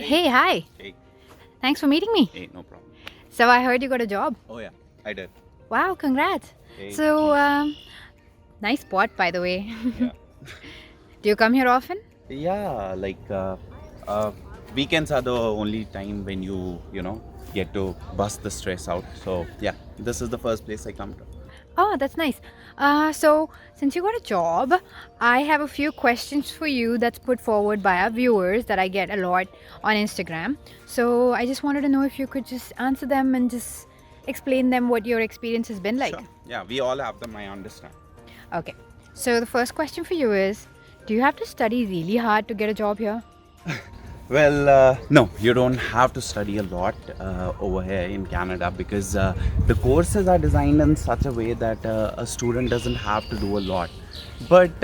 Hey, hi. Hey, Thanks for meeting me. hey, no problem. So I heard you got a job. Oh yeah, I did. Wow, congrats. Hey, So, thanks. nice spot, by the way. Yeah, Do you come here often? yeah. Uh, weekends are the only time when you get to bust the stress out. So yeah, this is the first place I come to. Oh, that's nice. So since you got a job, I have a few questions for you that's put forward by our viewers that I get a lot on Instagram. So I just wanted to know if you could just answer them and just explain them what your experience has been like. Sure. Yeah, we all have them. I understand. Okay. So the first question for you is, do you have to study really hard to get a job here? Well, no, you don't have to study a lot over here in Canada because the courses are designed in such a way that a student doesn't have to do a lot. But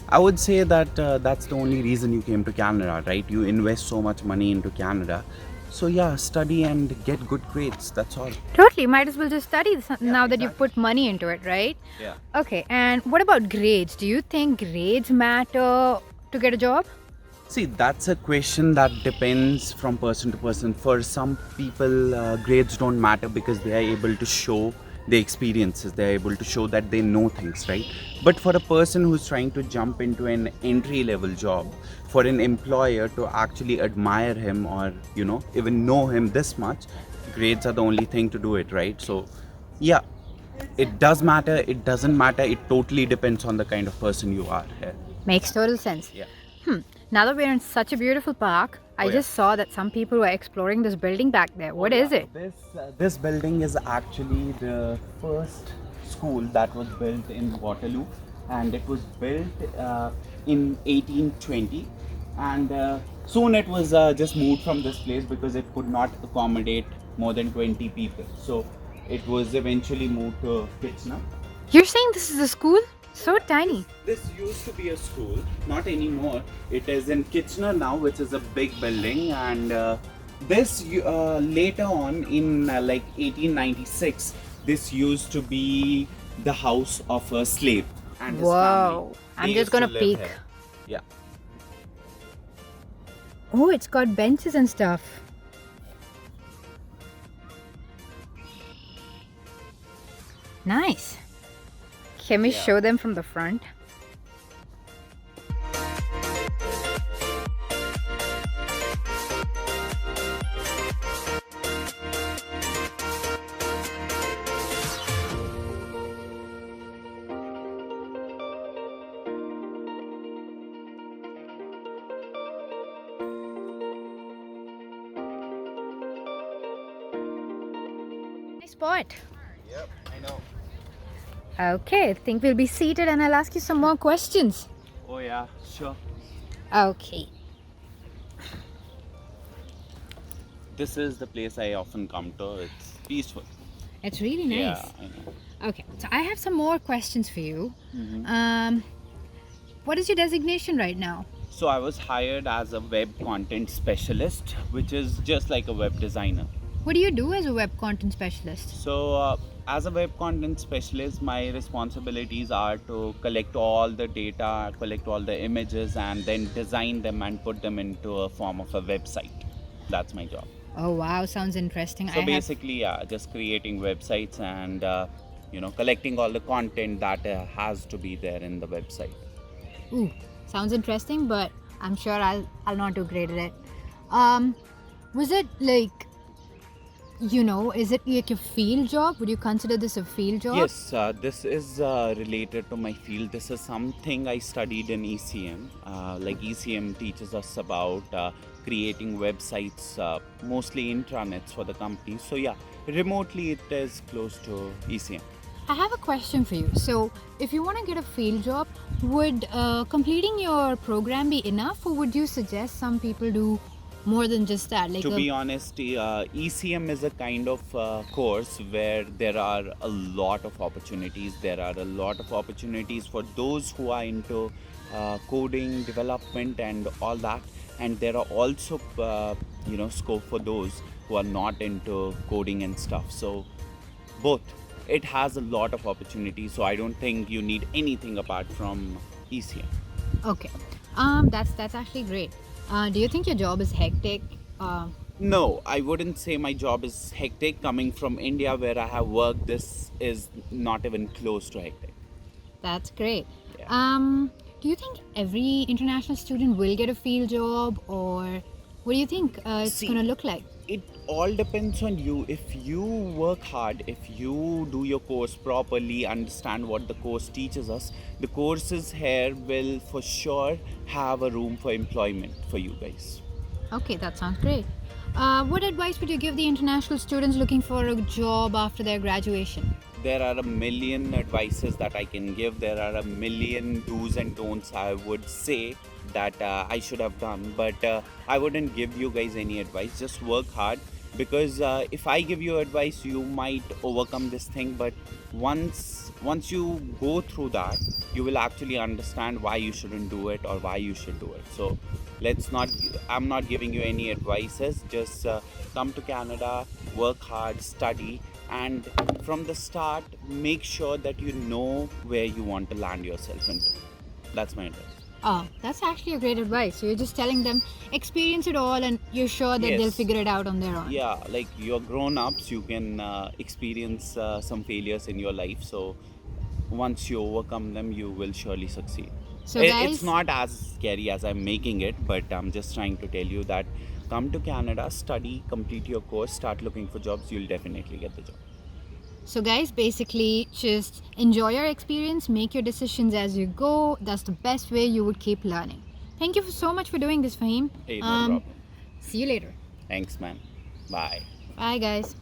I would say that that's the only reason you came to Canada, right? You invest so much money into Canada. So, yeah, study and get good grades. That's all. Totally, might as well just study Yeah, now that you've exactly. put money into it, right? Yeah. Okay, and what about grades? Do you think grades matter to get a job? See, that's a question that depends from person to person. For some people, grades don't matter because they are able to show the experiences, they are able to show that they know things, right? But for a person who's trying to jump into an entry level job, for an employer to actually admire him or, even know him this much, grades are the only thing to do it, right? So, yeah, it does matter, it doesn't matter, it totally depends on the kind of person you are here. Makes total sense. Yeah. Now that we're in such a beautiful park, Oh, I yeah. just saw that some people were exploring this building back there. Oh What yeah, is it? this building is actually the first school that was built in Waterloo, and it was built in 1820, and soon it was just moved from this place because it could not accommodate more than 20 people. So it was eventually moved to Kitchener. You're saying this is a school? So Yeah, tiny. this used to be a school, not anymore. It is in Kitchener now, which is a big building, and this later on in like 1896, this used to be the house of a slave and his family. Whoa. They I'm just used to gonna live peek. here. Yeah, Oh, it's got benches and stuff. Nice. Can we yeah. show them from the front? Nice spot. Yep, I know. Okay, I think we'll be seated and I'll ask you some more questions. Oh yeah, sure. Okay. This is the place I often come to. It's peaceful. It's really nice. Yeah, I know. Okay, so I have some more questions for you. Mhm. What is your designation right now? So I was hired as a web content specialist, which is just like a web designer. What do you do as a web content specialist? So, as a web content specialist, my responsibilities are to collect all the data, collect all the images, and then design them and put them into a form of a website. That's my job. Oh wow, sounds interesting. So basically, yeah, just creating websites and collecting all the content that has to be there in the website. Ooh, sounds interesting, but I'm sure I'll not do great at it. Um, was it like, is it like a field job? Would you consider this a field job? Yes, this is related to my field. This is something I studied in ECM. Like ECM teaches us about creating websites, mostly intranets for the company. So yeah, remotely it is close to ECM. I have a question for you. So, if you want to get a field job, would completing your program be enough, or would you suggest some people do more than just that? Like To be honest, ECM is a kind of course where there are a lot of opportunities. There are a lot of opportunities for those who are into coding, development, and all that. And there are also, scope for those who are not into coding and stuff. So both. It has a lot of opportunities. So I don't think you need anything apart from ECM. okay, that's actually great. Do you think your job is hectic? No, I wouldn't say my job is hectic. Coming from India, where I have worked, this is not even close to hectic. That's great. Yeah. Do you think every international student will get a field job, or what do you think it's See, gonna look like? it all depends on you. If you work hard, if you do your course properly, understand what the course teaches us, the courses here will for sure have a room for employment for you guys. Okay, that sounds great. What advice would you give the international students looking for a job after their graduation? There are a million advices that I can give. There are a million do's and don'ts I would say that I should have done, but I wouldn't give you guys any advice. Just work hard, because if I give you advice, you might overcome this thing. But once you go through that, you will actually understand why you shouldn't do it or why you should do it. So let's not. I'm not giving you any advices. Just come to Canada, work hard, study, and from the start make sure that you know where you want to land yourself into. That's my advice. Oh, that's actually a great advice. So you're just telling them experience it all, and you're sure that they'll Yes. figure it out on their own. Yeah, like you're grown ups, you can experience some failures in your life. So once you overcome them, you will surely succeed. So, It's guys, not as scary as I'm making it, but I'm just trying to tell you that come to Canada, study, complete your course, start looking for jobs, you'll definitely get the job. basically just enjoy your experience, make your decisions as you go. That's the best way you would keep learning. Thank you so much for doing this, Fahim. Hey, no problem. See you later. Thanks, man. Bye. Bye, guys.